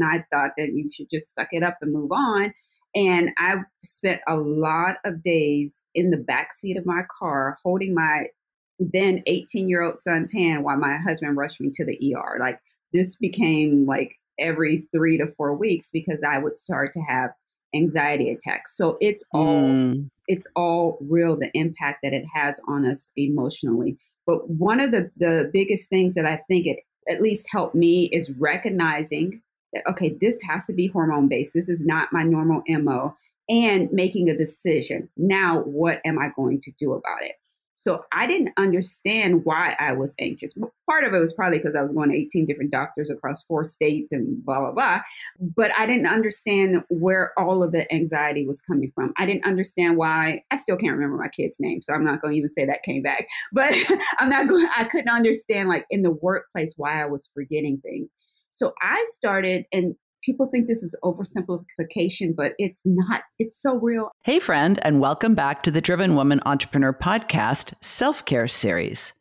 And I thought that you should just suck it up and move on. And I spent a lot of days in the backseat of my car holding my then 18-year-old son's hand while my husband rushed me to the ER. Like this became like every 3 to 4 weeks because I would start to have anxiety attacks. So it's all real, the impact that it has on us emotionally. But one of the biggest things that I think it at least helped me is recognizing that, okay, this has to be hormone based. This is not my normal MO, and making a decision. Now, what am I going to do about it? So I didn't understand why I was anxious. Part of it was probably because I was going to 18 different doctors across 4 states and blah, blah, blah. But I didn't understand where all of the anxiety was coming from. I didn't understand why. I still can't remember my kid's name, so I'm not going to even say that came back. But I couldn't understand, like in the workplace, why I was forgetting things. So I started, and people think this is oversimplification, but it's not. It's so real. Hey, friend, and welcome back to the Driven Woman Entrepreneur Podcast Self-Care Series.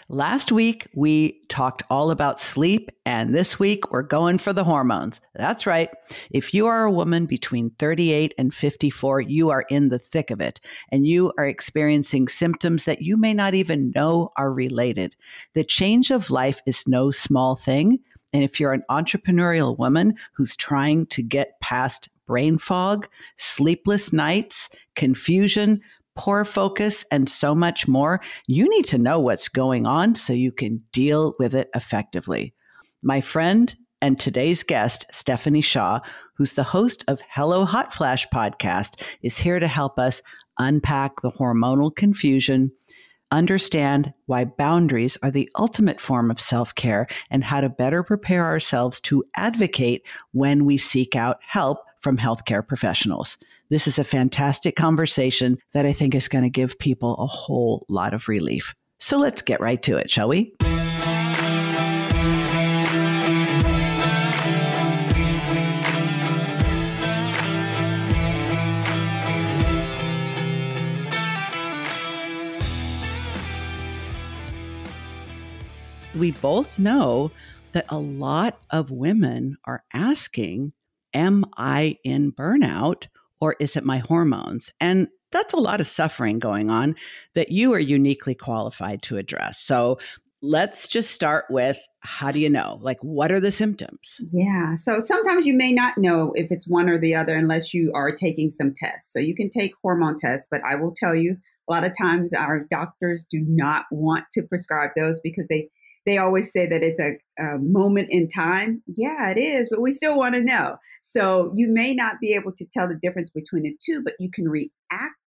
Last week, we talked all about sleep, and this week, we're going for the hormones. That's right. If you are a woman between 38 and 54, you are in the thick of it, and you are experiencing symptoms that you may not even know are related. The change of life is no small thing. And if you're an entrepreneurial woman who's trying to get past brain fog, sleepless nights, confusion, poor focus, and so much more, you need to know what's going on so you can deal with it effectively. My friend and today's guest, Stephanie Shaw, who's the host of Hello Hot Flash podcast, is here to help us unpack the hormonal confusion, understand why boundaries are the ultimate form of self-care, and how to better prepare ourselves to advocate when we seek out help from healthcare professionals. This is a fantastic conversation that I think is going to give people a whole lot of relief. So let's get right to it, shall we? We both know that a lot of women are asking, am I in burnout or is it my hormones? And that's a lot of suffering going on that you are uniquely qualified to address. So let's just start with, how do you know? Like, what are the symptoms? Yeah. So sometimes you may not know if it's one or the other unless you are taking some tests. So you can take hormone tests, but I will tell you, a lot of times our doctors do not want to prescribe those because they always say that it's a moment in time. Yeah, it is, but we still want to know. So you may not be able to tell the difference between the two, but you can react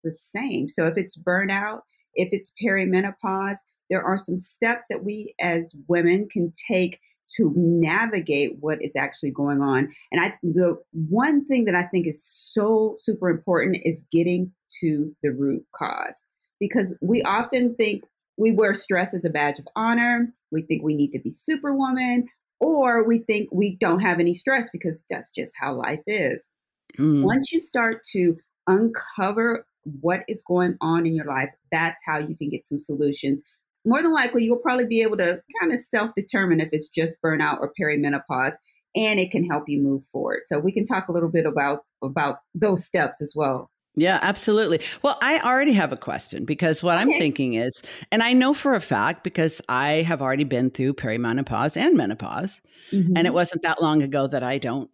the same. So if it's burnout, if it's perimenopause, there are some steps that we as women can take to navigate what is actually going on. And the one thing that I think is so super important is getting to the root cause, because we often think we wear stress as a badge of honor. We think we need to be superwoman, or we think we don't have any stress because that's just how life is. Once you start to uncover what is going on in your life, that's how you can get some solutions. More than likely, you'll probably be able to kind of self-determine if it's just burnout or perimenopause, and it can help you move forward. So we can talk a little bit about those steps as well. Yeah, absolutely. Well, I already have a question, because what I'm thinking is, and I know for a fact because I have already been through perimenopause and menopause, and it wasn't that long ago that I don't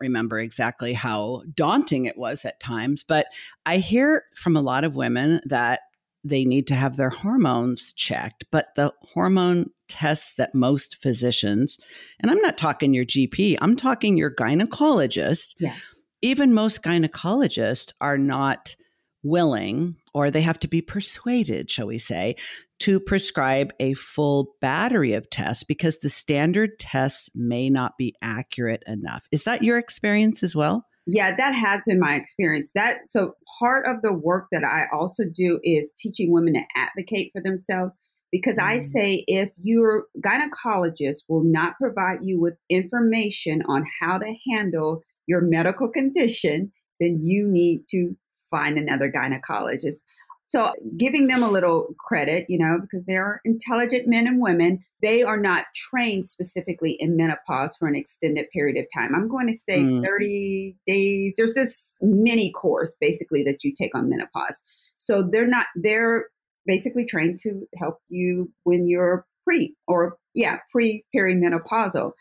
remember exactly how daunting it was at times. But I hear from a lot of women that they need to have their hormones checked, but the hormone tests that most physicians, and I'm not talking your GP, I'm talking your gynecologist. Yes. Even most gynecologists are not willing, or they have to be persuaded, shall we say, to prescribe a full battery of tests because the standard tests may not be accurate enough. Is that your experience as well? Yeah, that has been my experience. So part of the work that I also do is teaching women to advocate for themselves, because I say if your gynecologist will not provide you with information on how to handle your medical condition, then you need to find another gynecologist. So giving them a little credit, because they are intelligent men and women, they are not trained specifically in menopause for an extended period of time. I'm going to say 30 days. There's this mini course basically that you take on menopause. So they're basically trained to help you when you're pre-perimenopausal.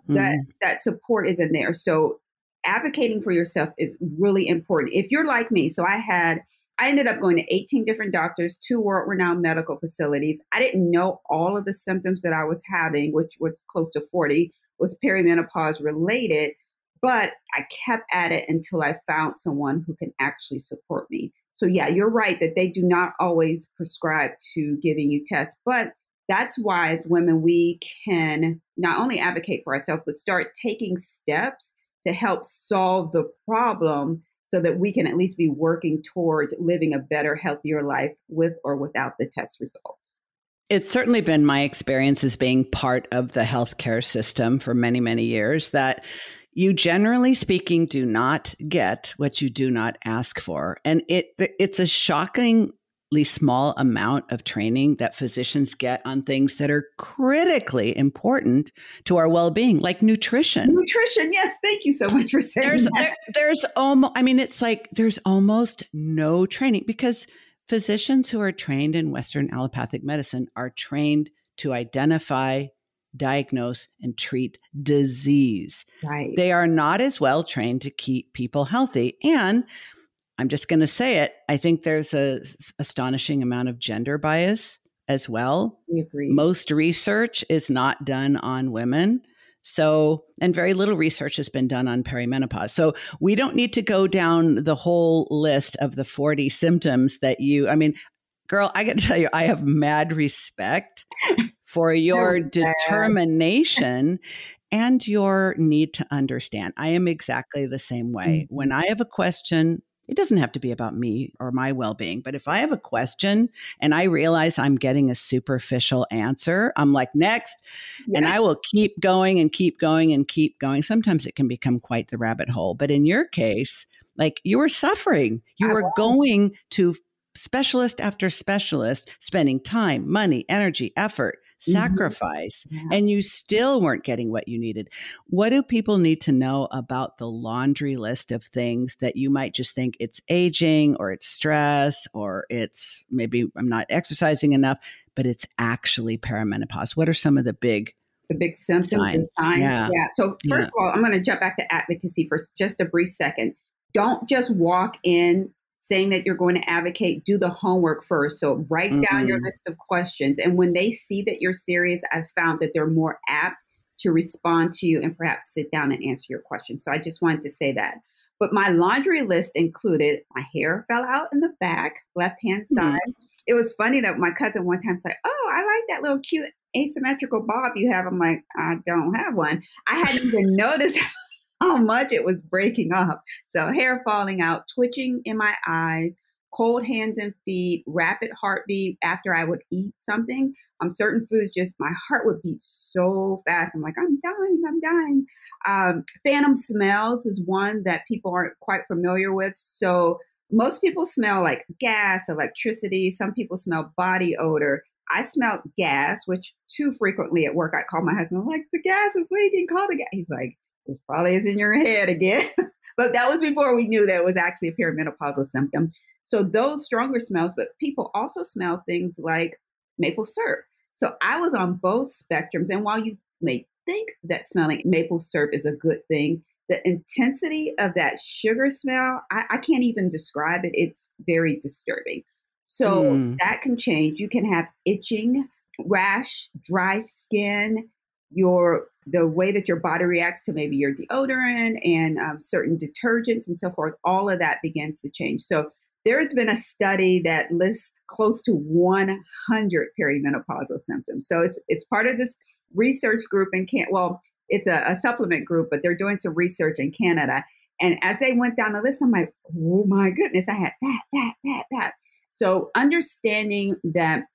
That support isn't there. So advocating for yourself is really important. If you're like me, so I ended up going to 18 different doctors, 2 world-renowned medical facilities. I didn't know all of the symptoms that I was having, which was close to 40, was perimenopause related, but I kept at it until I found someone who can actually support me. So yeah, you're right that they do not always prescribe to giving you tests, but that's why as women, we can not only advocate for ourselves, but start taking steps to help solve the problem so that we can at least be working toward living a better, healthier life with or without the test results. It's certainly been my experience as being part of the healthcare system for many, many years that you generally speaking do not get what you do not ask for. And it's a shockingly small amount of training that physicians get on things that are critically important to our well-being, like nutrition. Nutrition, yes. Thank you so much for saying that. There's almost no training because physicians who are trained in Western allopathic medicine are trained to identify, diagnose, and treat disease. Right. They are not as well trained to keep people healthy. And I'm just going to say it. I think there's a astonishing amount of gender bias as well. We agree. Most research is not done on women. So, and very little research has been done on perimenopause. So we don't need to go down the whole list of the 40 symptoms that girl, I got to tell you, I have mad respect for your determination and your need to understand. I am exactly the same way. Mm-hmm. When I have a question, it doesn't have to be about me or my well-being, but if I have a question and I realize I'm getting a superficial answer, I'm like, next, and I will keep going and keep going and keep going. Sometimes it can become quite the rabbit hole. But in your case, like you were suffering, you were going to specialist after specialist, spending time, money, energy, effort, sacrifice, and you still weren't getting what you needed. What do people need to know about the laundry list of things that you might just think it's aging or it's stress or it's maybe I'm not exercising enough, but it's actually perimenopause? What are some of the big symptoms and signs? Yeah. So first of all, I'm going to jump back to advocacy for just a brief second. Don't just walk in saying that you're going to advocate, do the homework first. So write down your list of questions. And when they see that you're serious, I've found that they're more apt to respond to you and perhaps sit down and answer your questions. So I just wanted to say that. But my laundry list included my hair fell out in the back, left-hand side. It was funny that my cousin one time said, "Oh, I like that little cute asymmetrical bob you have." I'm like, I don't have one. I hadn't even noticed how much it was breaking off. So hair falling out, twitching in my eyes, cold hands and feet, rapid heartbeat after I would eat something. Certain foods, just my heart would beat so fast. I'm like, I'm dying. Phantom smells is one that people aren't quite familiar with. So most people smell like gas, electricity. Some people smell body odor. I smelled gas, which too frequently at work, I call my husband, I'm like, the gas is leaking, call the gas. He's like, this probably is in your head again. But that was before we knew that it was actually a perimenopausal symptom. So those stronger smells, but people also smell things like maple syrup. So I was on both spectrums. And while you may think that smelling maple syrup is a good thing, the intensity of that sugar smell, I can't even describe it. It's very disturbing. So that can change. You can have itching, rash, dry skin, the way that your body reacts to maybe your deodorant and certain detergents and so forth, all of that begins to change. So there's been a study that lists close to 100 perimenopausal symptoms. So it's part of this research group it's a supplement group, but they're doing some research in Canada. And as they went down the list, I'm like, oh my goodness, I had that. So understanding that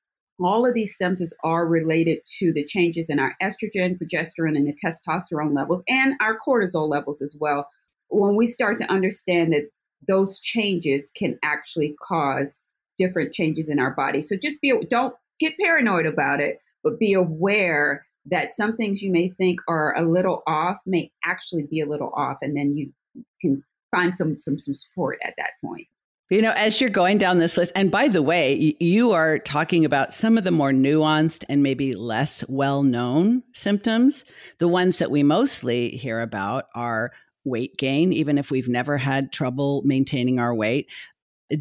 all of these symptoms are related to the changes in our estrogen, progesterone, and the testosterone levels, and our cortisol levels as well. When we start to understand that those changes can actually cause different changes in our body. So just don't get paranoid about it, but be aware that some things you may think are a little off may actually be a little off. And then you can find some support at that point. As you're going down this list, and by the way, you are talking about some of the more nuanced and maybe less well-known symptoms. The ones that we mostly hear about are weight gain, even if we've never had trouble maintaining our weight,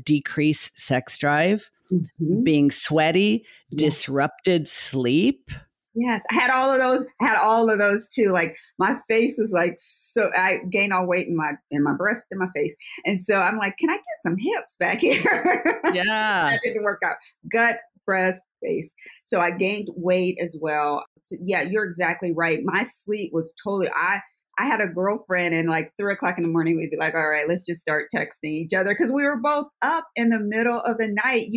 decreased sex drive, being sweaty, disrupted sleep. Yes, I had all of those too. Like my face was like, so I gained all weight in my breast and my face. And so I'm like, can I get some hips back here? Yeah. That didn't work out. Gut, breast, face. So I gained weight as well. So yeah, you're exactly right. My sleep was totally, I had a girlfriend and like 3:00 in the morning, we'd be like, all right, let's just start texting each other. Cause we were both up in the middle of the night.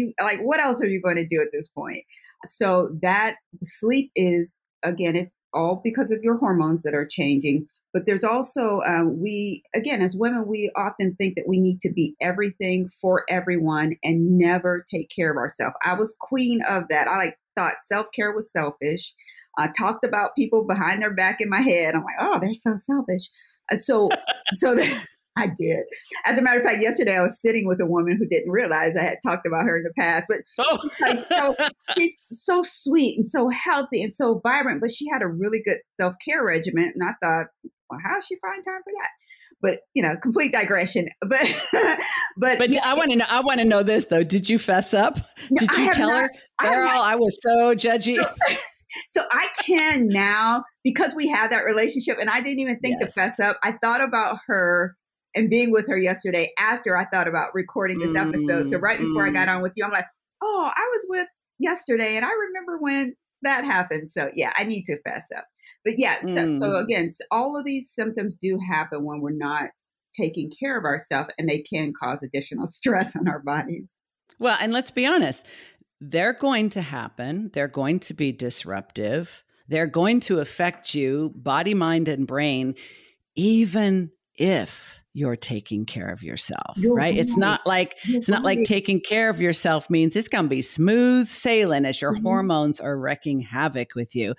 What else are you going to do at this point? So that sleep is, again, it's all because of your hormones that are changing. But there's also, as women, we often think that we need to be everything for everyone and never take care of ourselves. I was queen of that. I thought self-care was selfish. I talked about people behind their back in my head. I'm like, oh, they're so selfish. So I did. As a matter of fact, yesterday I was sitting with a woman who didn't realize I had talked about her in the past, but she's so sweet and so healthy and so vibrant, but she had a really good self-care regimen. And I thought, well, how does she find time for that? But, complete digression. But yeah. I want to know this though. Did you fess up? Did you tell her, girl, I was so judgy? So I can now, because we have that relationship, and I didn't even think to fess up. I thought about her and being with her yesterday after I thought about recording this episode. So right before I got on with you, I'm like, oh, I was with yesterday and I remember when that happened. So yeah, I need to fess up. But yeah, so again, all of these symptoms do happen when we're not taking care of ourselves, and they can cause additional stress on our bodies. Well, and let's be honest, they're going to happen. They're going to be disruptive. They're going to affect you, body, mind, and brain, even if you're taking care of yourself, right? It's not like taking care of yourself means it's going to be smooth sailing as your hormones are wreaking havoc with you.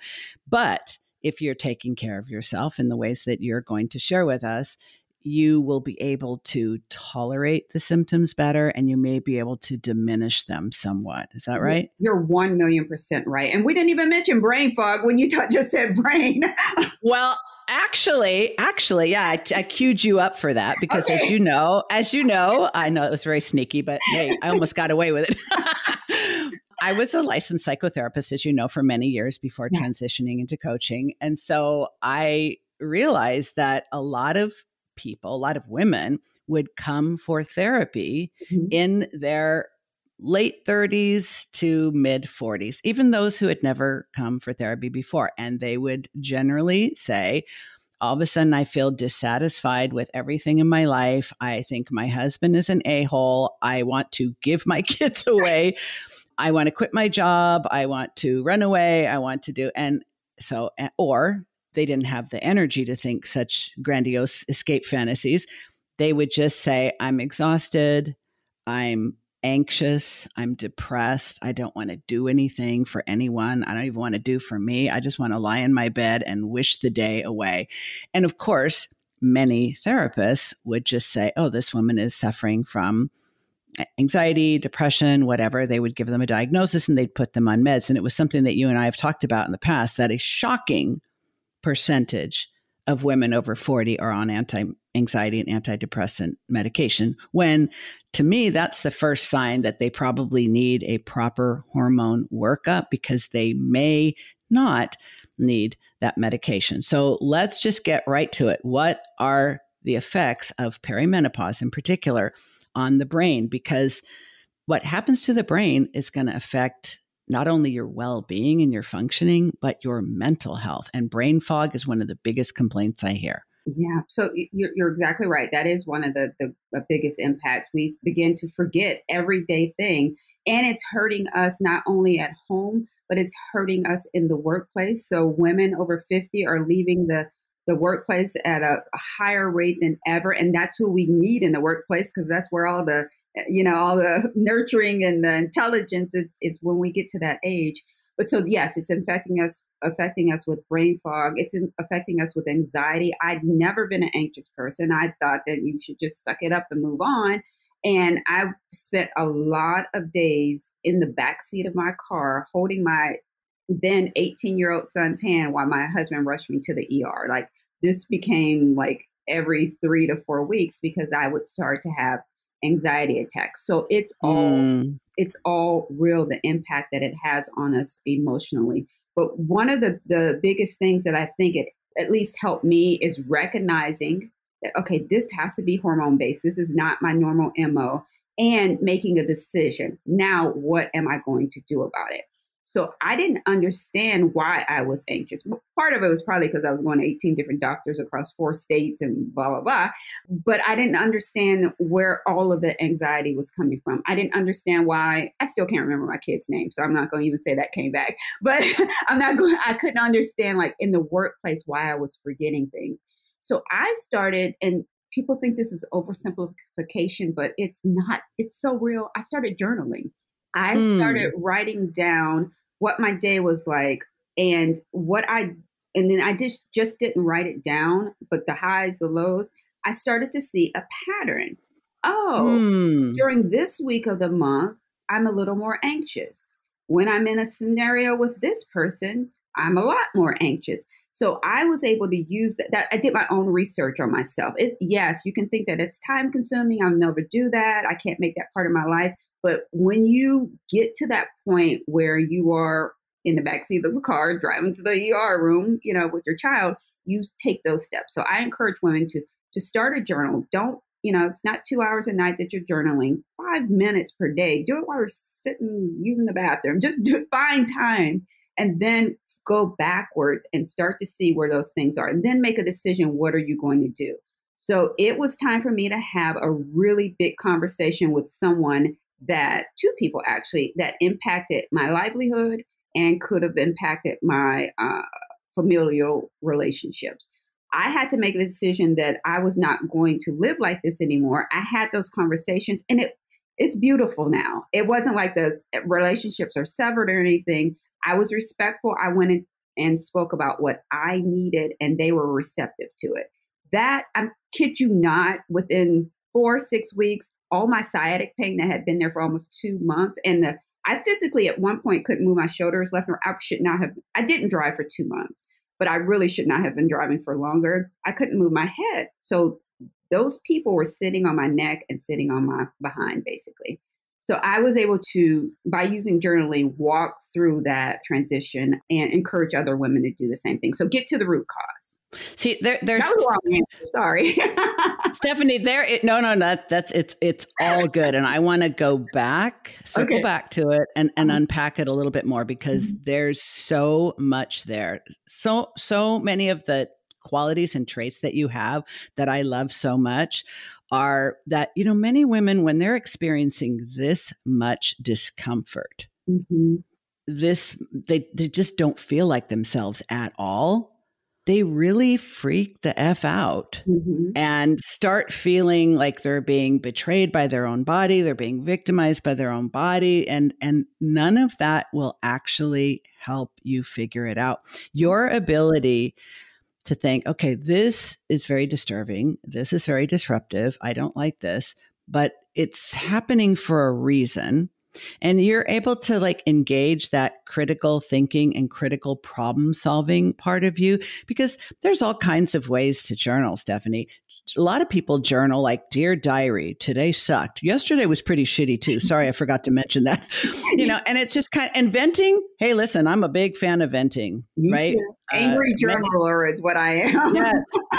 But if you're taking care of yourself in the ways that you're going to share with us, you will be able to tolerate the symptoms better, and you may be able to diminish them somewhat. Is that right? You're 1,000,000% right. And we didn't even mention brain fog when you just said brain. Well, Actually, yeah, I queued you up for that because as you know, I know it was very sneaky, but hey, I almost got away with it. I was a licensed psychotherapist, as you know, for many years before transitioning into coaching. And so I realized that a lot of women would come for therapy in their late 30s to mid 40s, even those who had never come for therapy before. And they would generally say, all of a sudden, I feel dissatisfied with everything in my life. I think my husband is an a-hole. I want to give my kids away. I want to quit my job. I want to run away. I want to do, or they didn't have the energy to think such grandiose escape fantasies. They would just say, I'm exhausted. I'm anxious. I'm depressed. I don't want to do anything for anyone. I don't even want to do for me. I just want to lie in my bed and wish the day away. And of course, many therapists would just say, oh, this woman is suffering from anxiety, depression, whatever. They would give them a diagnosis and they'd put them on meds. And it was something that you and I have talked about in the past, that a shocking percentage of women over 40 are on anti-anxiety and antidepressant medication, when to me, that's the first sign that they probably need a proper hormone workup, because they may not need that medication. So let's just get right to it. What are the effects of perimenopause in particular on the brain? Because what happens to the brain is going to affect not only your well-being and your functioning, but your mental health. And brain fog is one of the biggest complaints I hear. Yeah, so you're exactly right. That is one of the biggest impacts. We begin to forget everyday thing, and it's hurting us not only at home, but it's hurting us in the workplace. So women over 50 are leaving the workplace at a higher rate than ever, and that's who we need in the workplace, because that's where all the all the nurturing and the intelligence is when we get to that age. But so, yes, it's affecting us with brain fog. It's affecting us with anxiety. I'd never been an anxious person. I thought that you should just suck it up and move on. And I spent a lot of days in the backseat of my car holding my then 18-year-old son's hand while my husband rushed me to the ER. Like, this became like every 3 to 4 weeks because I would start to have anxiety attacks. So it's all real, the impact that it has on us emotionally. But one of the biggest things that I think it at least helped me is recognizing that, okay, this has to be hormone based. This is not my normal MO, and making a decision. Now, what am I going to do about it? So I didn't understand why I was anxious. Part of it was probably because I was going to 18 different doctors across 4 states and blah, blah, blah. But I didn't understand where all of the anxiety was coming from. I didn't understand why. I still can't remember my kid's name, so I'm not going to even say that came back. But I couldn't understand, like, in the workplace, why I was forgetting things. So I started, and people think this is oversimplification, but it's not. It's so real. I started journaling. I started writing down what my day was like, and then I just didn't write it down, but the highs, the lows, I started to see a pattern. During this week of the month, I'm a little more anxious. When I'm in a scenario with this person, I'm a lot more anxious. So I was able to use that. I did my own research on myself. Yes, you can think that it's time consuming. I'll never do that. I can't make that part of my life. But when you get to that point where you are in the backseat of the car, driving to the ER room, with your child, you take those steps. So I encourage women to start a journal. Don't, it's not 2 hours a night that you're journaling, 5 minutes per day. Do it while you're sitting, using the bathroom. Just find time, and then go backwards and start to see where those things are, and then make a decision. What are you going to do? So it was time for me to have a really big conversation with someone, that 2 people actually, that impacted my livelihood and could have impacted my familial relationships. I had to make a decision that I was not going to live like this anymore. I had those conversations, and it's beautiful now. It wasn't like the relationships are severed or anything. I was respectful. I went in and spoke about what I needed, and they were receptive to it. That, I kid you not, within 4 or 6 weeks, all my sciatic pain that had been there for almost 2 months, and I physically at one point couldn't move my shoulders left or right. I didn't drive for 2 months, but I really should not have been driving for longer. I couldn't move my head. So those people were sitting on my neck and sitting on my behind, basically. So I was able to, by using journaling, walk through that transition and encourage other women to do the same thing. So get to the root cause. See, there's that was a long answer. Sorry, Stephanie. It's all good, and I want to circle back to it, and unpack it a little bit more, because there's so much there. So many of the qualities and traits that you have that I love so much are that, many women, when they're experiencing this much discomfort, they just don't feel like themselves at all. They really freak the F out and start feeling like they're being betrayed by their own body. They're being victimized by their own body. And none of that will actually help you figure it out. Your ability to think, okay, this is very disturbing. This is very disruptive. I don't like this, but it's happening for a reason. And you're able to engage that critical thinking and critical problem solving part of you, because there's all kinds of ways to journal, Stephanie. A lot of people journal like, "Dear diary, today sucked. Yesterday was pretty shitty too. Sorry, I forgot to mention that." And it's just and venting. Hey, listen, I'm a big fan of venting, right? Too. Angry journaler is what I am. Yes.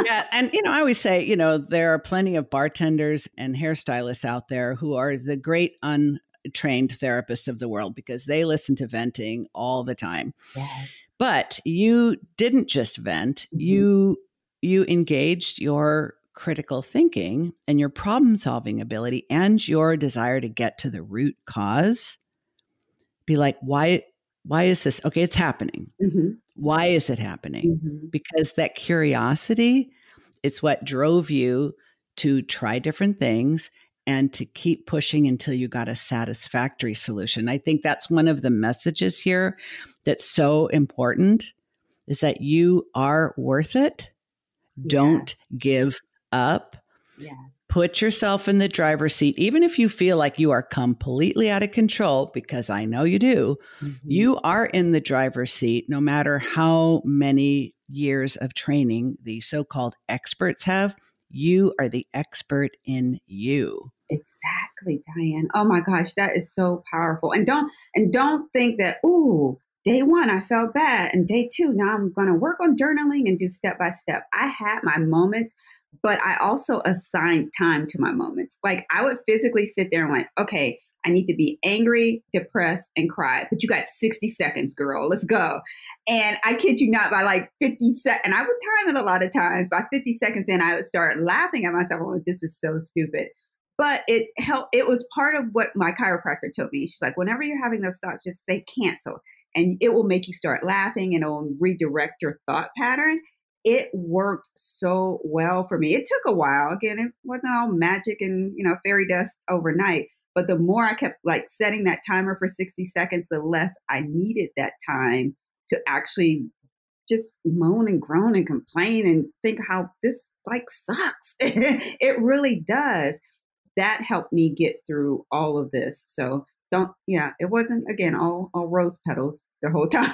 Yeah. And, I always say, there are plenty of bartenders and hairstylists out there who are the great untrained therapists of the world, because they listen to venting all the time. Yes. But you didn't just vent. You engaged your critical thinking and your problem solving ability and your desire to get to the root cause. Be like, why is this? Okay, it's happening. Why is it happening? Because that curiosity is what drove you to try different things and to keep pushing until you got a satisfactory solution. I think that's one of the messages here that's so important, is that you are worth it. Don't give up. Yes. Put yourself in the driver's seat. Even if you feel like you are completely out of control, because I know you do, you are in the driver's seat no matter how many years of training the so-called experts have. You are the expert in you. Exactly, Diane. Oh my gosh, that is so powerful. And don't think that, ooh, day one, I felt bad. And day two, now I'm going to work on journaling and do step by step. I had my moments, but I also assigned time to my moments. Like I would physically sit there and like, okay, I need to be angry, depressed, and cry. But you got 60 seconds, girl. Let's go. And I kid you not, by like 50 seconds, and I would time it a lot of times. By 50 seconds in, I would start laughing at myself. I'm like, this is so stupid. But it helped. It was part of what my chiropractor told me. She's like, whenever you're having those thoughts, just say cancel. And it will make you start laughing and it will redirect your thought pattern. It worked so well for me. It took a while. Again, it wasn't all magic and, fairy dust overnight. But the more I kept like setting that timer for 60 seconds, the less I needed that time to actually just moan and groan and complain and think how this like sucks. It really does. That helped me get through all of this. So it wasn't, again, all rose petals the whole time.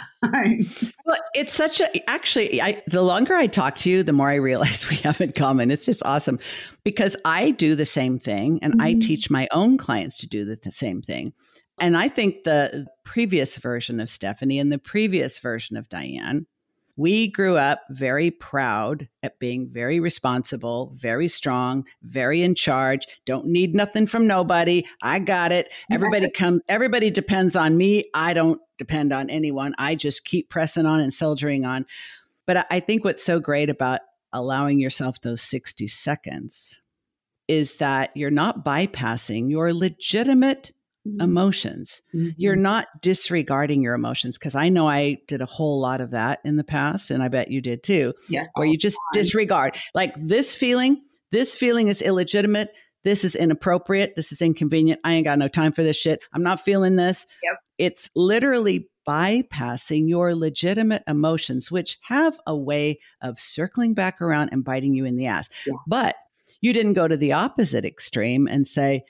Well, it's the longer I talk to you, the more I realize we have in common. It's just awesome because I do the same thing and I teach my own clients to do the same thing. And I think the previous version of Stephanie and the previous version of Diane, we grew up very proud at being very responsible, very strong, very in charge, don't need nothing from nobody. I got it. Everybody depends on me. I don't depend on anyone. I just keep pressing on and soldiering on. But I think what's so great about allowing yourself those 60 seconds is that you're not bypassing your legitimate emotions. You're not disregarding your emotions, because I know I did a whole lot of that in the past, and I bet you did too, where you just disregard. Like this feeling is illegitimate. This is inappropriate. This is inconvenient. I ain't got no time for this shit. I'm not feeling this. Yep. It's literally bypassing your legitimate emotions, which have a way of circling back around and biting you in the ass. Yeah. But you didn't go to the opposite extreme and say,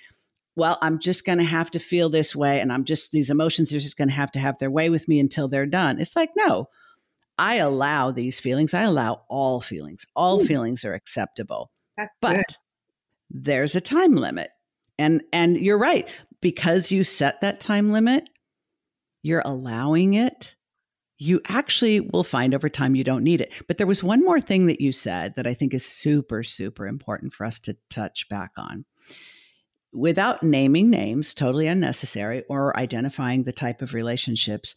well, I'm just going to have to feel this way. And these emotions are just going to have their way with me until they're done. It's like, no, I allow these feelings. I allow all feelings. All feelings are acceptable. That's but good. There's a time limit. And you're right. Because you set that time limit, you're allowing it. You actually will find over time you don't need it. But there was one more thing that you said that I think is super, super important for us to touch back on. Without naming names, totally unnecessary, or identifying the type of relationships,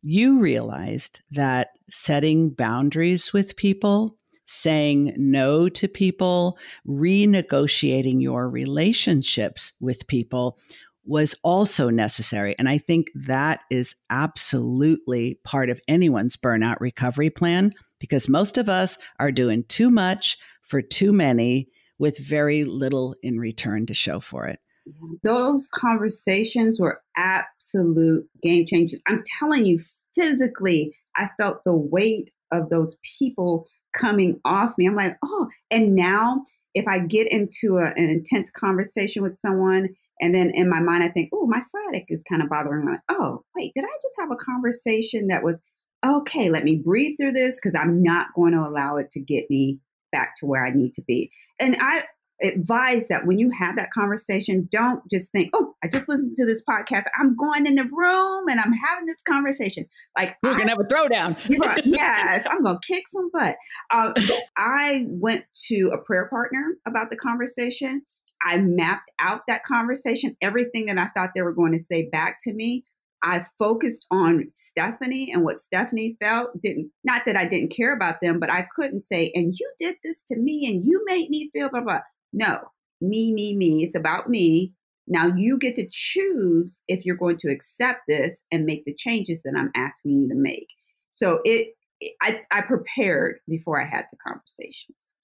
you realized that setting boundaries with people, saying no to people, renegotiating your relationships with people was also necessary. And I think that is absolutely part of anyone's burnout recovery plan, because most of us are doing too much for too many with very little in return to show for it. Those conversations were absolute game changers. I'm telling you, physically, I felt the weight of those people coming off me. I'm like, oh, and now if I get into an intense conversation with someone, and then in my mind, I think, oh, my sciatic is kind of bothering me. Like, oh, wait, did I just have a conversation that was, okay, let me breathe through this because I'm not going to allow it to get me back to where I need to be. And I advise that when you have that conversation, don't just think, oh, I just listened to this podcast. I'm going in the room and I'm having this conversation. Like, we're going to have a throwdown. Yes, I'm going to kick some butt. I went to a prayer partner about the conversation. I mapped out that conversation, everything that I thought they were going to say back to me. I focused on Stephanie and what Stephanie felt. Not that I didn't care about them, but I couldn't say, and you did this to me and you made me feel blah, blah. No, me. It's about me. Now you get to choose if you're going to accept this and make the changes that I'm asking you to make. So I prepared before I had the conversations.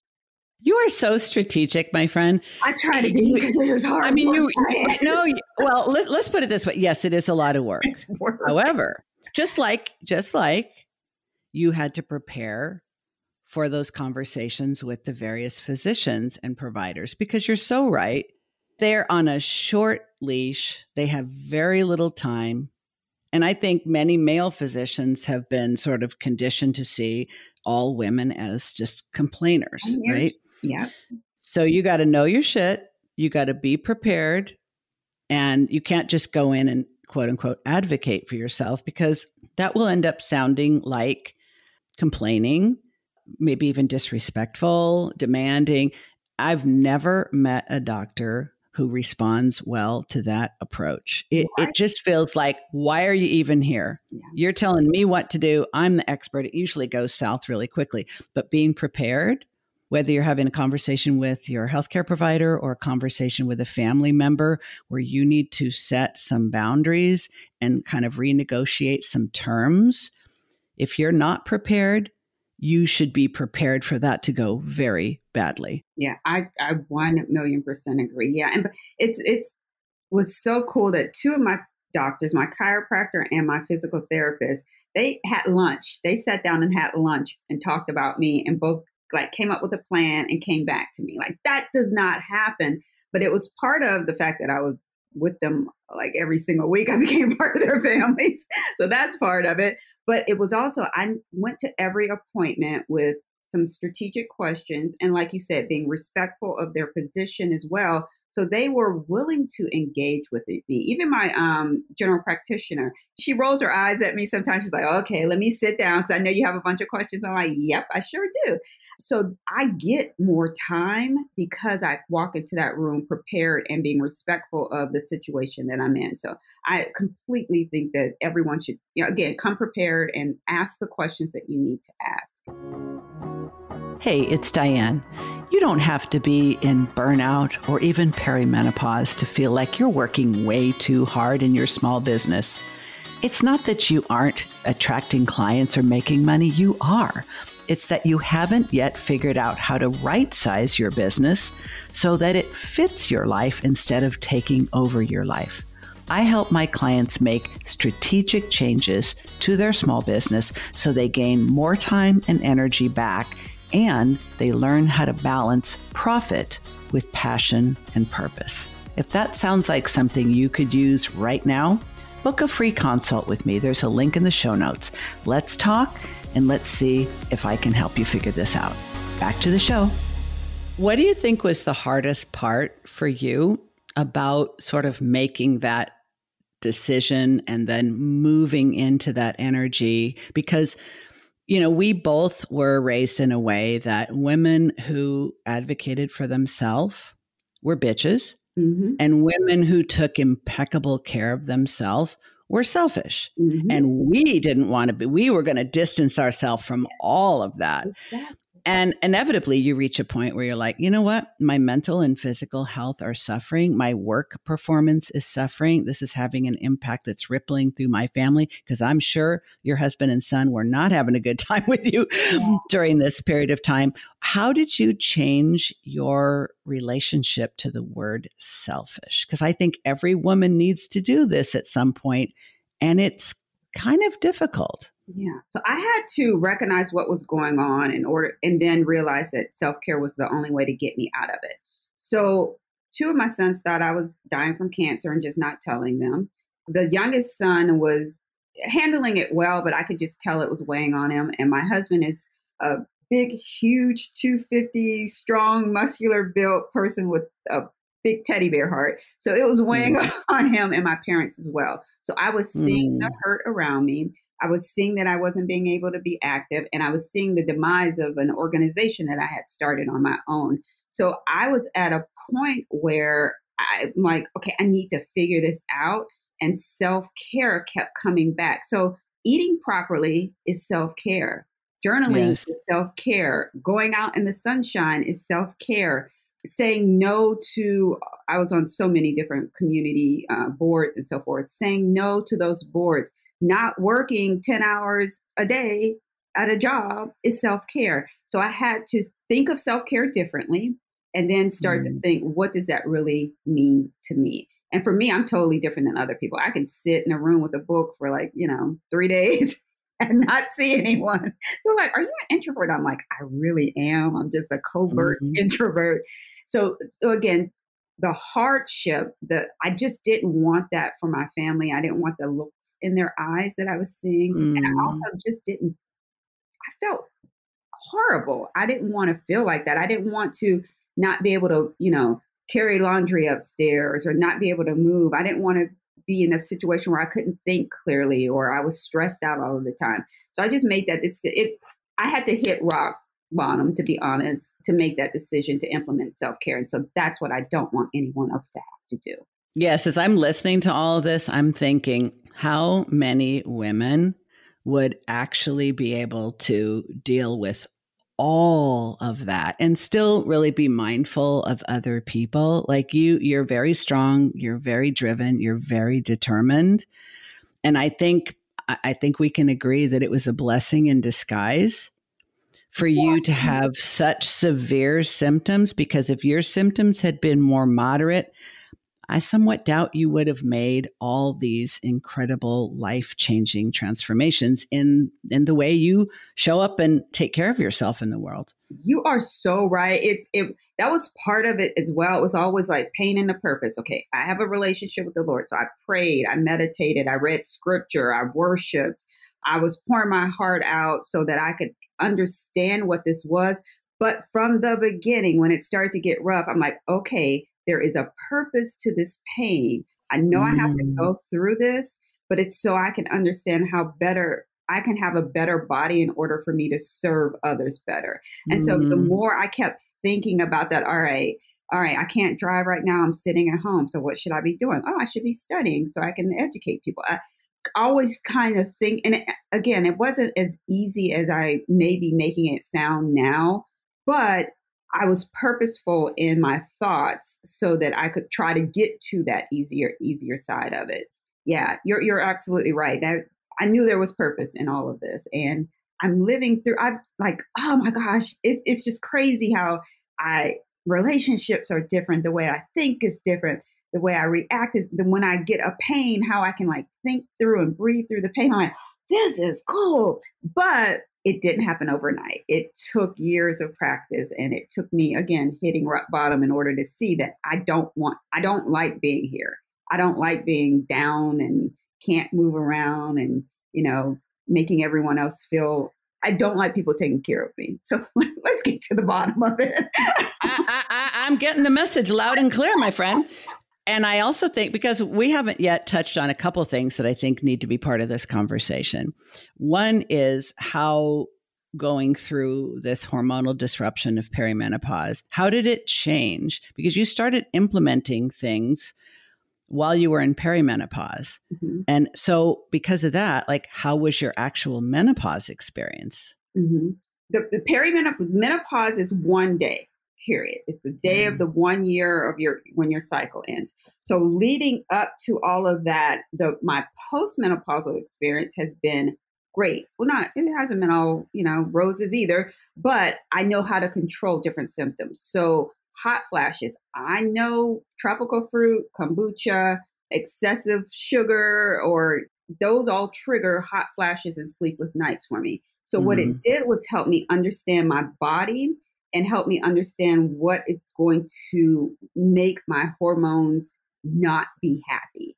You are so strategic, my friend. I try to be because it is hard. I mean, well, let's put it this way. Yes, it is a lot of work. It's work. However, just like you had to prepare for those conversations with the various physicians and providers, because you're so right. They're on a short leash. They have very little time. And I think many male physicians have been sort of conditioned to see all women as just complainers, right? Yeah. So you got to know your shit. You got to be prepared. And you can't just go in and quote unquote advocate for yourself, because that will end up sounding like complaining, maybe even disrespectful, demanding. I've never met a doctor who responds well to that approach. It just feels like, why are you even here? Yeah. You're telling me what to do. I'm the expert. It usually goes south really quickly. But being prepared, whether you're having a conversation with your healthcare provider or a conversation with a family member where you need to set some boundaries and kind of renegotiate some terms, if you're not prepared, you should be prepared for that to go very badly. Yeah, I 1,000,000% agree. Yeah, and it's was so cool that two of my doctors, my chiropractor and my physical therapist, they had lunch. They sat down and had lunch and talked about me, and both like came up with a plan and came back to me. Like, that does not happen, but it was part of the fact that I was with them like every single week. I became part of their families. So that's part of it. But it was also, I went to every appointment with some strategic questions. And like you said, being respectful of their position as well. So they were willing to engage with me. Even my general practitioner, she rolls her eyes at me sometimes. She's like, okay, let me sit down because I know you have a bunch of questions. I'm like, yep, I sure do. So I get more time because I walk into that room prepared and being respectful of the situation that I'm in. So I completely think that everyone should, again, come prepared and ask the questions that you need to ask. Hey, it's Diane. You don't have to be in burnout or even perimenopause to feel like you're working way too hard in your small business. It's not that you aren't attracting clients or making money. You are. It's that you haven't yet figured out how to right-size your business so that it fits your life instead of taking over your life. I help my clients make strategic changes to their small business so they gain more time and energy back, and they learn how to balance profit with passion and purpose. If that sounds like something you could use right now, book a free consult with me. There's a link in the show notes. Let's talk and let's see if I can help you figure this out. Back to the show. What do you think was the hardest part for you about sort of making that decision and then moving into that energy? Because, we both were raised in a way that women who advocated for themselves were bitches, and women who took impeccable care of themselves were selfish. And we didn't want to be, we were going to distance ourselves from all of that. Exactly. And inevitably you reach a point where you're like, you know what? My mental and physical health are suffering. My work performance is suffering. This is having an impact that's rippling through my family, because I'm sure your husband and son were not having a good time with you during this period of time. How did you change your relationship to the word selfish? Because I think every woman needs to do this at some point, and it's kind of difficult. Yeah. So I had to recognize what was going on and then realize that self-care was the only way to get me out of it. So two of my sons thought I was dying from cancer and just not telling them. The youngest son was handling it well, but I could just tell it was weighing on him. And my husband is a big, huge 250, strong, muscular built person with a big teddy bear heart. So it was weighing on him and my parents as well. So I was seeing the hurt around me. I was seeing that I wasn't being able to be active, and I was seeing the demise of an organization that I had started on my own. So I was at a point where I'm like, okay, I need to figure this out. And self-care kept coming back. So eating properly is self-care. Journaling is self-care. Going out in the sunshine is self-care. Saying no to, I was on so many different community boards and so forth, saying no to those boards, not working 10 hours a day at a job is self-care. So I had to think of self-care differently, and then start to think, what does that really mean to me? And for me, I'm totally different than other people. I can sit in a room with a book for 3 days and not see anyone. They're like, are you an introvert? I'm like, I really am. I'm just a covert Mm-hmm. introvert. So again, the hardship that I just didn't want that for my family. I didn't want the looks in their eyes that I was seeing. And I Mm. also just didn't, I felt horrible. I didn't want to feel like that. I didn't want to not be able to, carry laundry upstairs or not be able to move. I didn't want to be in a situation where I couldn't think clearly or I was stressed out all of the time. So I just made that I had to hit rock bottom, to be honest, to make that decision to implement self-care. And so that's what I don't want anyone else to have to do. Yes, as I'm listening to all of this, I'm thinking how many women would actually be able to deal with all of that and still really be mindful of other people. Like you're very strong, you're very driven, you're very determined. And I think we can agree that it was a blessing in disguise for you to have such severe symptoms, because if your symptoms had been more moderate, I somewhat doubt you would have made all these incredible life-changing transformations in the way you show up and take care of yourself in the world. You are so right. That was part of it as well. It was always like pain and the purpose. Okay, I have a relationship with the Lord. So I prayed, I meditated, I read scripture, I worshiped. I was pouring my heart out so that I could understand what this was. But from the beginning, when it started to get rough, I'm like, okay, there is a purpose to this pain. I know I have to Mm. go through this, but it's so I can understand how better I can have a better body in order for me to serve others better. And so the Mm. more I kept thinking about that, all right, I can't drive right now. I'm sitting at home. So what should I be doing? Oh, I should be studying so I can educate people. I always kind of think, and again, it wasn't as easy as I may be making it sound now, but I was purposeful in my thoughts so that I could try to get to that easier side of it. Yeah, you're absolutely right. That I knew there was purpose in all of this, and I'm living through. I'm like, oh my gosh, it's just crazy how I relationships are different. The way I think is different. The way I react is when I get a pain, how I can like think through and breathe through the pain. I'm like, this is cool, but it didn't happen overnight. It took years of practice, and it took me again hitting rock bottom in order to see that I don't like being here. I don't like being down and can't move around and, making everyone else feel, I don't like people taking care of me. So let's get to the bottom of it. I'm getting the message loud and clear, my friend. And I also think, because we haven't yet touched on a couple of things that I think need to be part of this conversation. One is how going through this hormonal disruption of perimenopause, how did it change? Because you started implementing things while you were in perimenopause. Mm-hmm. And so because of that, like, how was your actual menopause experience? Mm-hmm. The perimenopause is one day, period. It's the day of the 1 year of when your cycle ends. So leading up to all of that, my postmenopausal experience has been great. Well, it hasn't been all, roses either, but I know how to control different symptoms. So hot flashes, I know tropical fruit, kombucha, excessive sugar, or those all trigger hot flashes and sleepless nights for me. So what it did was help me understand my body and help me understand what it's going to make my hormones not be happy.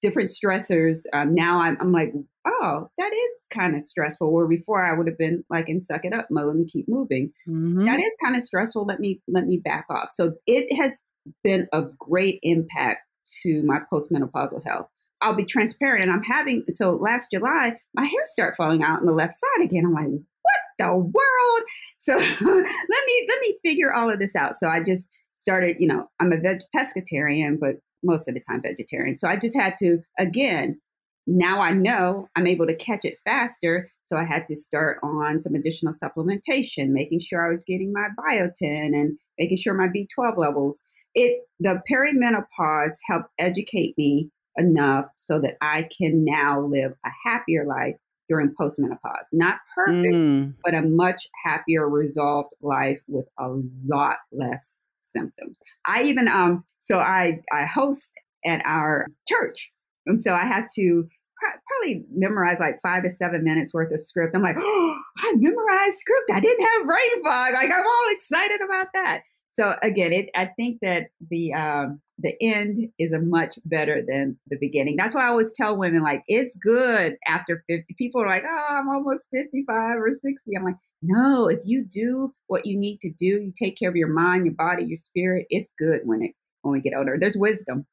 Different stressors. Now I'm like, oh, that is kind of stressful. Where before I would have been like in suck it up mode and keep moving. That is kind of stressful. Let me back off. So it has been of great impact to my postmenopausal health. I'll be transparent, and so last July, my hair started falling out on the left side again. I'm like, what the world? So let me figure all of this out. So I just started, I'm a pescatarian, but most of the time vegetarian. So I just had to, again, now I know I'm able to catch it faster. So I had to start on some additional supplementation, making sure I was getting my biotin and making sure my B12 levels. The perimenopause helped educate me enough so that I can now live a happier life during postmenopause. Not perfect, Mm. but a much happier, resolved life with a lot less symptoms. I even so I host at our church, and so I have to probably memorize like 5 to 7 minutes worth of script. I'm like, oh, I memorized script. I didn't have brain fog. Like I'm all excited about that. So again, I think that the end is a much better than the beginning. That's why I always tell women, like, it's good after 50. People are like, oh, I'm almost 55 or 60. I'm like, no, if you do what you need to do, you take care of your mind, your body, your spirit, it's good when we get older. There's wisdom.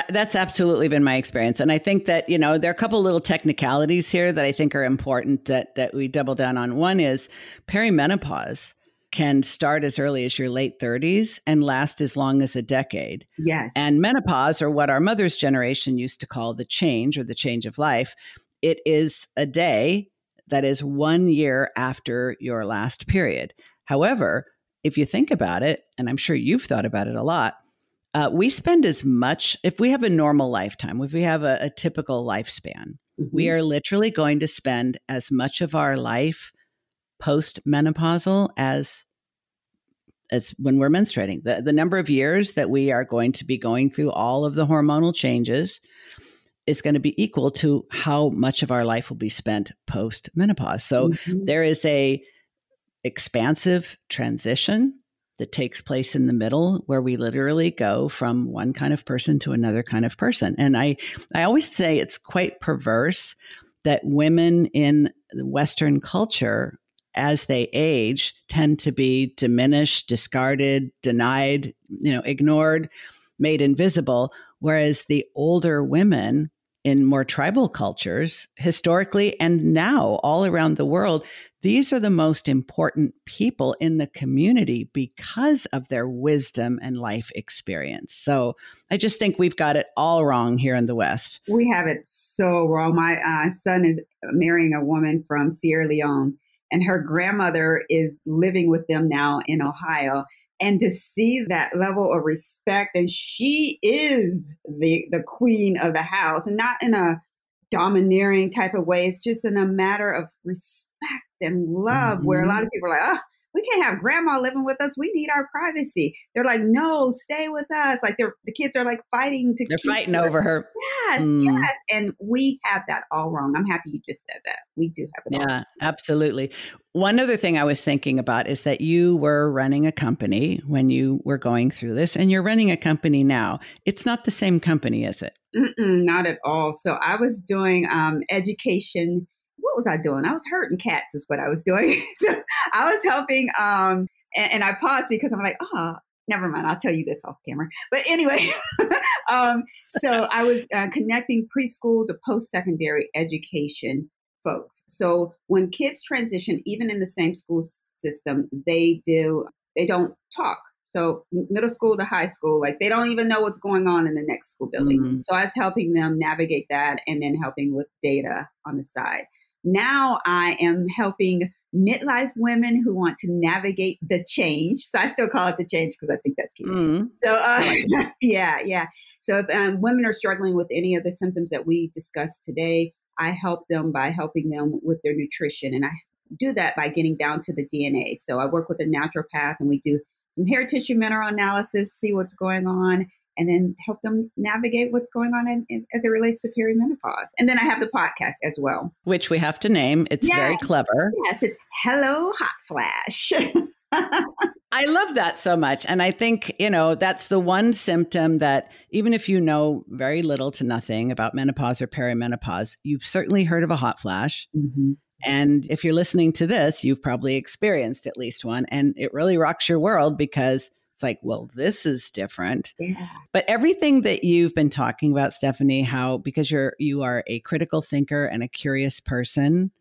That's absolutely been my experience. And I think that, there are a couple little technicalities here that I think are important that we double down on. One is perimenopause can start as early as your late 30s and last as long as a decade. Yes. And menopause, or what our mother's generation used to call the change or the change of life, it is a day that is 1 year after your last period. However, if you think about it, and I'm sure you've thought about it a lot, we spend as much, if we have a normal lifetime, if we have a typical lifespan, we are literally going to spend as much of our life post-menopausal as when we're menstruating. The number of years that we are going to be going through all of the hormonal changes is going to be equal to how much of our life will be spent post-menopause. So there is a expansive transition that takes place in the middle where we literally go from one kind of person to another kind of person. And I always say it's quite perverse that women in the Western culture, as they age, tend to be diminished, discarded, denied, ignored, made invisible, whereas the older women in more tribal cultures, historically and now all around the world, these are the most important people in the community because of their wisdom and life experience. So I just think we've got it all wrong here in the West. We have it so wrong. My son is marrying a woman from Sierra Leone, and her grandmother is living with them now in Ohio. And to see that level of respect, and she is the queen of the house, and not in a domineering type of way. It's just in a matter of respect and love, where a lot of people are like, oh, we can't have grandma living with us. We need our privacy. They're like, no, stay with us. Like the kids are like fighting to They're fighting her over her. Yes, yes. And we have that all wrong. I'm happy you just said that. We do have it all wrong. Absolutely. One other thing I was thinking about is that you were running a company when you were going through this, and you're running a company now. It's not the same company, is it? Not at all. So I was doing education. What was I doing? I was herding cats is what I was doing. So I was helping, and I paused because I'm like, oh, never mind. I'll tell you this off camera. But anyway, so I was connecting preschool to post-secondary education folks. So when kids transition, even in the same school system, they don't talk. So middle school to high school, like they don't even know what's going on in the next school building. So I was helping them navigate that, and then helping with data on the side. Now I am helping midlife women who want to navigate the change. So I still call it the change because I think that's key. So yeah. So if women are struggling with any of the symptoms that we discussed today, I help them by helping them with their nutrition. And I do that by getting down to the DNA. So I work with a naturopath, and we do some hair tissue mineral analysis, see what's going on, and then help them navigate what's going on as it relates to perimenopause. And then I have the podcast as well, which we have to name. It's very clever. Yes, it's Hello Hot Flash. I love that so much. And I think, that's the one symptom that even if you know very little to nothing about menopause or perimenopause, you've certainly heard of a hot flash. And if you're listening to this, you've probably experienced at least one. And it really rocks your world because it's like, well, this is different. Yeah. But everything that you've been talking about, Stephanie, because you are a critical thinker and a curious person,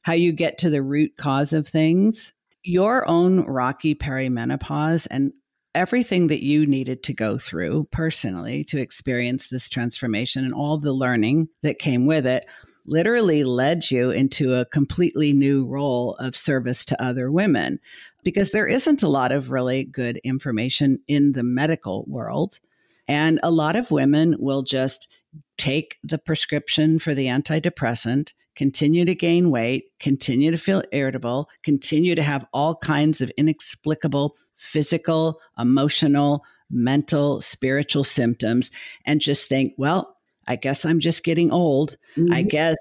how you get to the root cause of things, your own rocky perimenopause and everything that you needed to go through personally to experience this transformation and all the learning that came with it literally led you into a completely new role of service to other women, because there isn't a lot of really good information in the medical world. And a lot of women will just take the prescription for the antidepressant, continue to gain weight, continue to feel irritable, continue to have all kinds of inexplicable physical, emotional, mental, spiritual symptoms, and just think, well, I guess I'm just getting old. I guess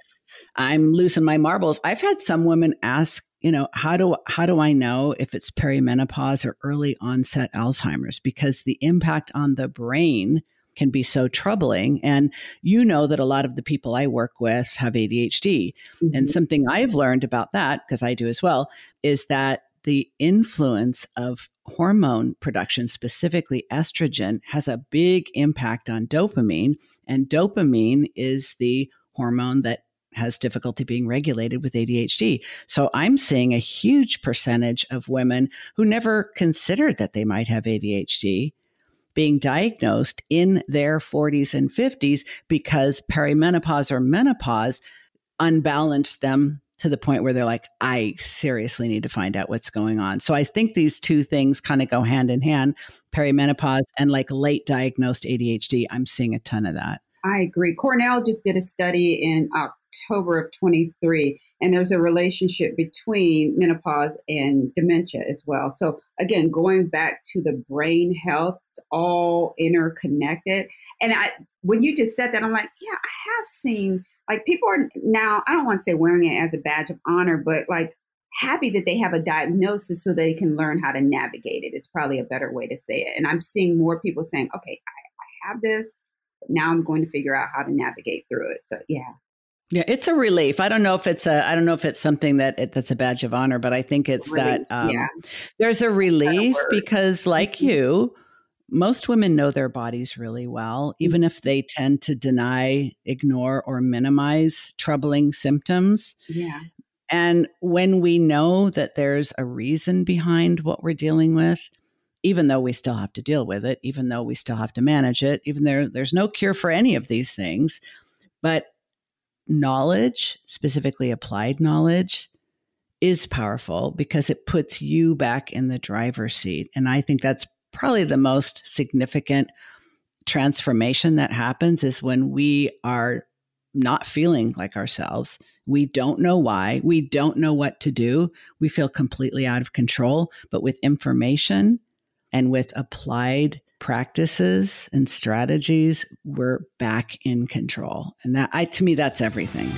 I'm losing my marbles. I've had some women ask, how do I know if it's perimenopause or early onset Alzheimer's? Because the impact on the brain can be so troubling. And that a lot of the people I work with have ADHD. And something I've learned about that, because I do as well, is that the influence of hormone production, specifically estrogen, has a big impact on dopamine. And dopamine is the hormone that has difficulty being regulated with ADHD. So I'm seeing a huge percentage of women who never considered that they might have ADHD being diagnosed in their 40s and 50s because perimenopause or menopause unbalanced them to the point where they're like, I seriously need to find out what's going on. So I think these two things kind of go hand in hand, perimenopause and like late diagnosed ADHD. I'm seeing a ton of that. I agree. Cornell just did a study in October of 23, and there's a relationship between menopause and dementia as well. So again, going back to the brain health, it's all interconnected. And when you just said that, I'm like, yeah, I have seen, like, people are now, I don't want to say wearing it as a badge of honor, but like happy that they have a diagnosis so they can learn how to navigate it. It's probably a better way to say it. And I'm seeing more people saying, okay, I have this. Now I'm going to figure out how to navigate through it. So, yeah. Yeah, it's a relief. I don't know if it's something that's a badge of honor, but I think it's relief, that there's a relief because like you, most women know their bodies really well, even if they tend to deny, ignore, or minimize troubling symptoms. Yeah. And when we know that there's a reason behind what we're dealing with, even though we still have to deal with it, even though we still have to manage it, even there's no cure for any of these things. But knowledge, specifically applied knowledge, is powerful because it puts you back in the driver's seat. And I think that's probably the most significant transformation that happens is when we are not feeling like ourselves. We don't know why. We don't know what to do. We feel completely out of control. But with information and with applied practices and strategies, we're back in control. And that, to me, that's everything.